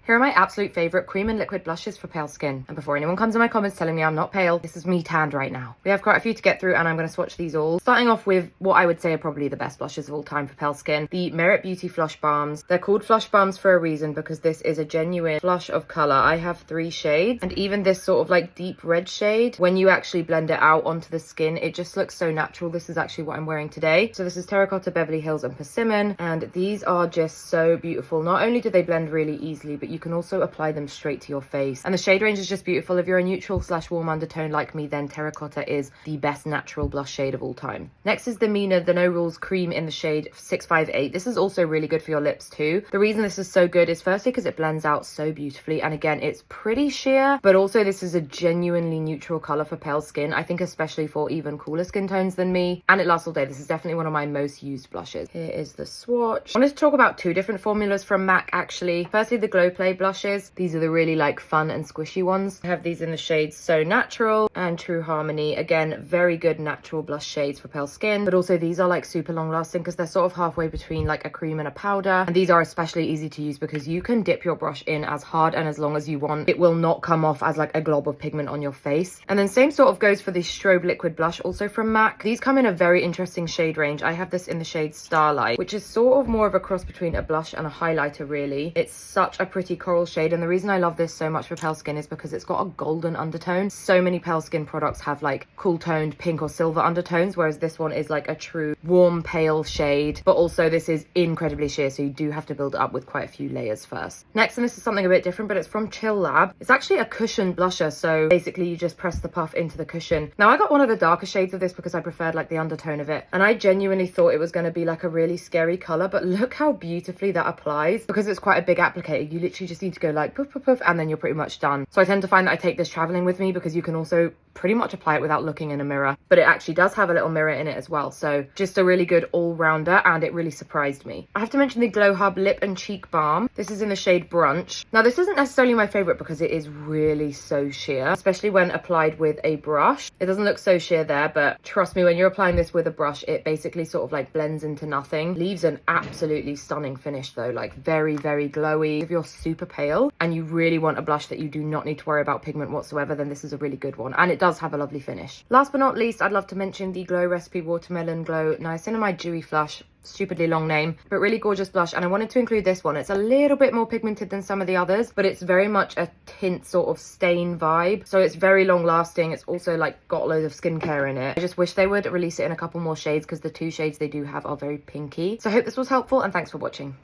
Here are my absolute favourite cream and liquid blushes for pale skin. And before anyone comes in my comments telling me I'm not pale, this is me tanned right now. We have quite a few to get through and I'm going to swatch these all. Starting off with what I would say are probably the best blushes of all time for pale skin. The Merit Beauty Flush Balms. They're called Flush Balms for a reason because this is a genuine flush of colour. I have 3 shades and even this sort of like deep red shade, when you actually blend it out onto the skin, it just looks so natural. This is actually what I'm wearing today. So this is Terracotta, Beverly Hills and Persimmon, and these are just so beautiful. Not only do they blend really easily, but you can also apply them straight to your face. And the shade range is just beautiful. If you're a neutral / warm undertone like me, then Terracotta is the best natural blush shade of all time. Next is the Mina, the No Rules Cream in the shade 658. This is also really good for your lips too. The reason this is so good is firstly because it blends out so beautifully, and again, it's pretty sheer, but also this is a genuinely neutral color for pale skin. I think especially for even cooler skin tones than me, and it lasts all day. This is definitely one of my most used blushes. Here is the swatch. I wanted to talk about 2 different formulas from MAC actually. Firstly, the Glow Play blushes. These are the really like fun and squishy ones. I have these in the shades So Natural and True Harmony. Again, very good natural blush shades for pale skin, but also these are like super long lasting because they're sort of halfway between like a cream and a powder. And these are especially easy to use because you can dip your brush in as hard and as long as you want. It will not come off as like a glob of pigment on your face. And then same sort of goes for the Strobe Liquid Blush, also from MAC. These come in a very interesting shade range. I have this in the shade Starlight, which is sort of more of a cross between a blush and a highlighter really. It's such a pretty coral shade, and the reason I love this so much for pale skin is because it's got a golden undertone. So many pale skin products have like cool toned pink or silver undertones, whereas this one is like a true warm pale shade, but also this is incredibly sheer, so you do have to build it up with quite a few layers first. Next, and this is something a bit different, but it's from Chill Lab. It's actually a cushion blusher, so basically you just press the puff into the cushion. Now I got one of the darker shades of this because I preferred like the undertone of it, and I genuinely thought it was going to be like a really scary color, but look how beautifully that applies. Because it's quite a big applicator, you literally just need to go like poof poof poof and then you're pretty much done. So I tend to find that I take this traveling with me because you can also pretty much apply it without looking in a mirror, but it actually does have a little mirror in it as well, so just a really good all-rounder, and it really surprised me. I have to mention the Glow Hub Lip and Cheek Balm. This is in the shade Brunch. Now this isn't necessarily my favorite because it is really so sheer, especially when applied with a brush. It doesn't look so sheer there, but trust me, when you're applying this with a brush, it basically sort of like blends into nothing. Leaves an absolutely stunning finish though, like very, very glowy. If you're super pale and you really want a blush that you do not need to worry about pigment whatsoever, then this is a really good one, and it does have a lovely finish. Last but not least, I'd love to mention the Glow Recipe Watermelon Glow Niacinamide Dewy Flush. Stupidly long name, but really gorgeous blush, and I wanted to include this one. It's a little bit more pigmented than some of the others, but it's very much a tint sort of stain vibe, so it's very long lasting. It's also like got loads of skincare in it. I just wish they would release it in a couple more shades because the 2 shades they do have are very pinky. So I hope this was helpful, and thanks for watching.